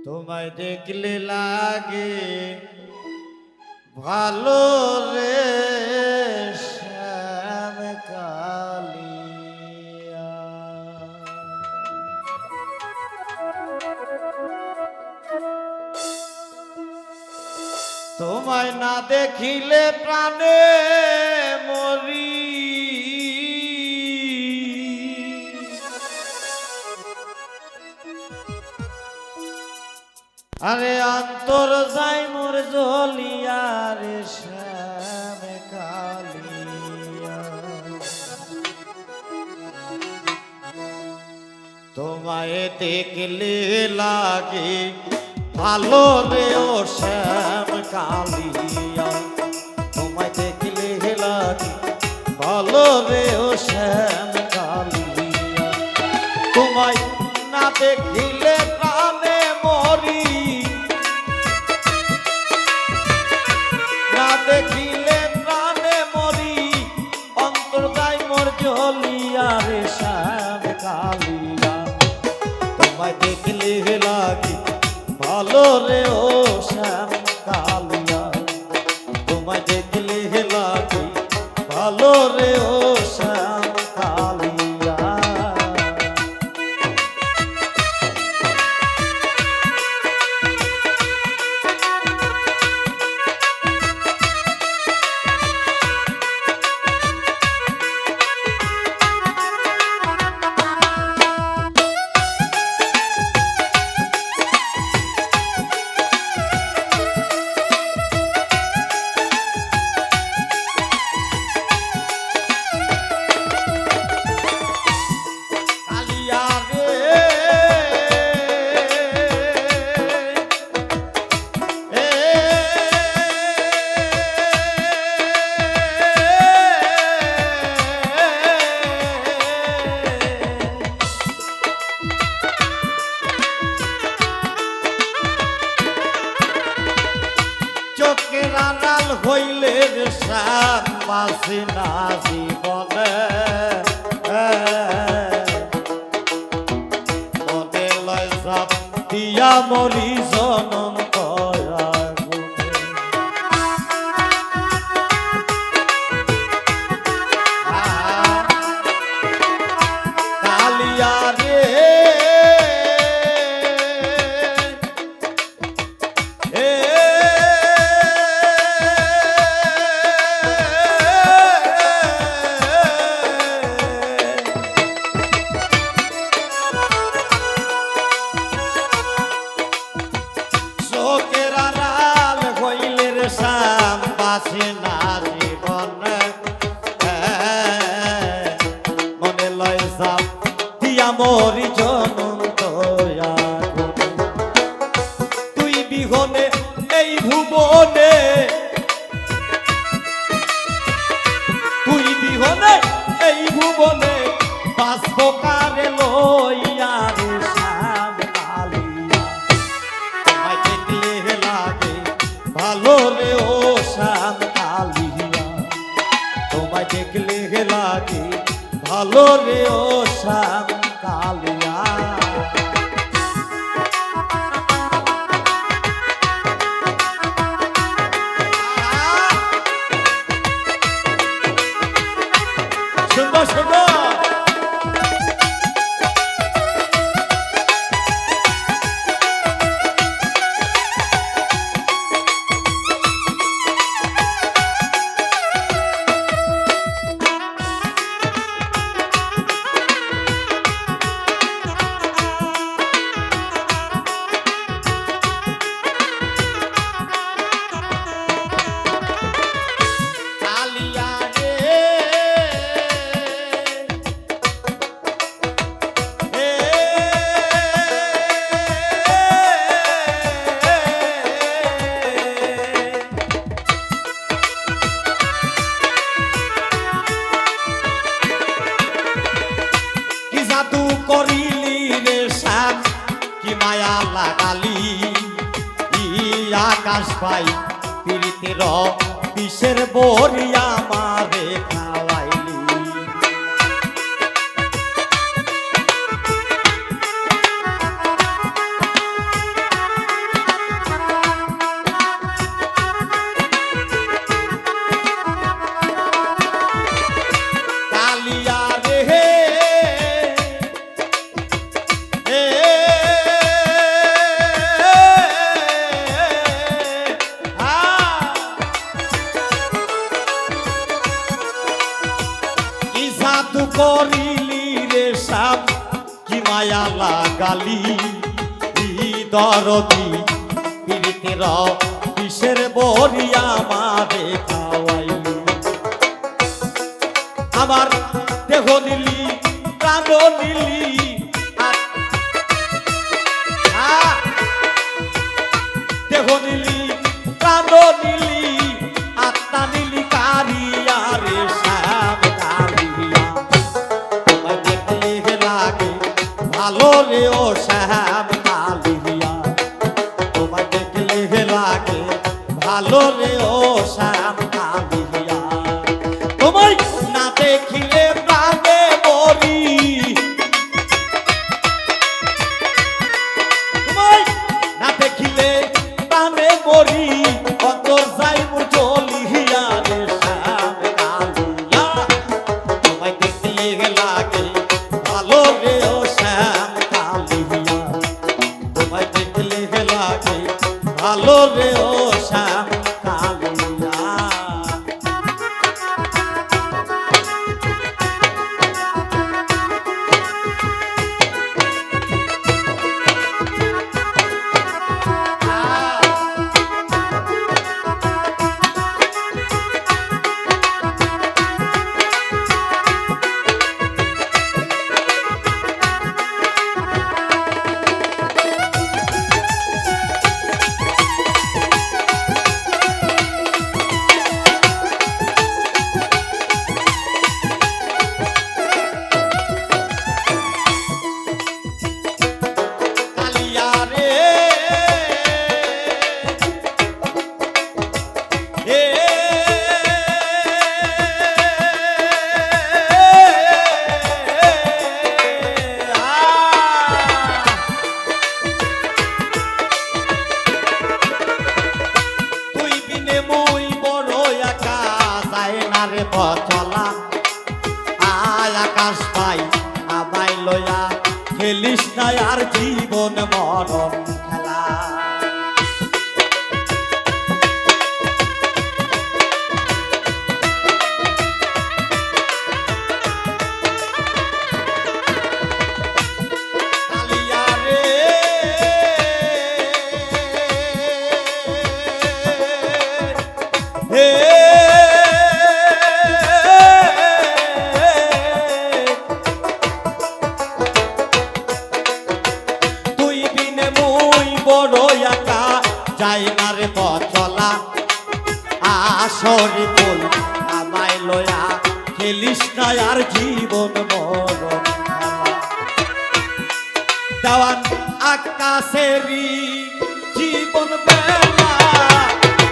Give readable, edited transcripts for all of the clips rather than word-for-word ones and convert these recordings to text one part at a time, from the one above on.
তোমায় দেখলে লাগে ভালো রে শ্যাম কালিয়া। তোমায় না দেখিলে প্রাণে মরি, আরে অন্তর যাই মোর জ্বলিয়া রে শ্যাম কালিয়া। তোমায় দেখলে লাগে ভালো রে ও শ্যাম কালিয়া। তোমায় দেখলে লাগে ভালো রে ও শ্যাম কালিয়া। তোমায় না দেখিলে প্রাণে মরি, না দেখিলে প্রাণে মরি, অন্তর যাই মোর জ্বলিয়া রে শ্যাম কালিয়া। তোমায় দেখলে লাগি ভালো রে ও শ্যাম কালিয়া। তোমায় দেখলে লাগি ভালো রে ও শ্যাম কালিয়া। চোখের আড়াল হইলে শ্যাম বাসি না জীবনে, মনে লয় সাপ দিয়া মরি জনম করা কালিয়া রে। শ্যাম বাসে না জীবনে, মনে লয় সাপ দিয়া মরি জনম দয়া। তুই বিহনে এই ভুবনে, তুই বিহনে এই ভুবনে, বাঁচব কারে লইয়া রে শ্যাম কালিয়া। তোমায় দেখলে লাগে ভালো রে ও শ্যাম কালিয়া। তোমায় দেখলে লাগে ভালো রে ও শ্যাম কালিয়া। সুন্দর সুন্দর করিলি রে শ্যাম কি মায়া লাগালি, আকাশ পাই পীড়িতের বিষের বরিয়া মারে খাওয়াইলি। দরদি পীড়িতের বিষের বরিয়া মারে খাওয়াইলি আমার দেহ নিলি প্রাণ নিলি দেহ নিলি প্রাণ নিলি আত্মা নিলি কারিয়া রে শ্যাম কালিয়া তোমায় দেখলে লাগে ভালো রে ও শ্যাম কালিয়া তোমায় দেখলে লাগে ভালো রে ও শ্যাম কালিয়া তোমায় না দেখিলে প্রাণে মরি তোমায় না দেখিলে প্রাণে মরি অন্তর যাই মোর জ্বলিয়া রে শ্যাম কালিয়া তোমায় দেখলে লাগে ভালো রে ও শ্যাম কালিয়া তোমায় দেখলে লাগে ভালো রে ও শ্যাম কালিয়া চলা আয় আকাশ পাই আমায় লয়া খেলিস না আর জীবন মরণ খেলা কালিয়া রে হে যাই না রে পচলা আসরে বল আমায় লয়া খেলিস না আর জীবন মরণ দেওয়ান আকাশেরই জীবন বেলা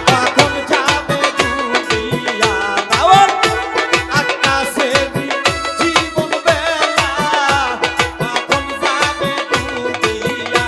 কখন যাবে দুনিয়া দেওয়ান আকাশেরই জীবন বেলা কখন যাবে দুনিয়া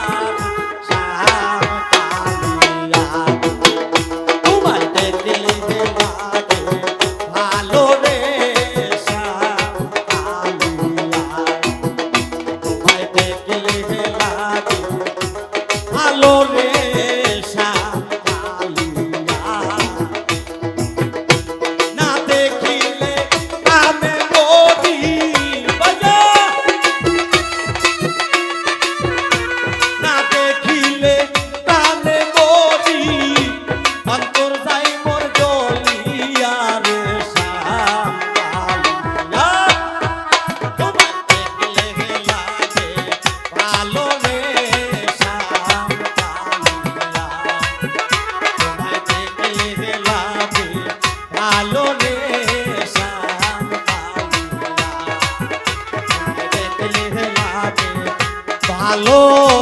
ভালো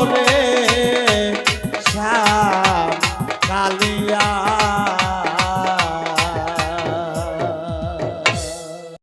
রে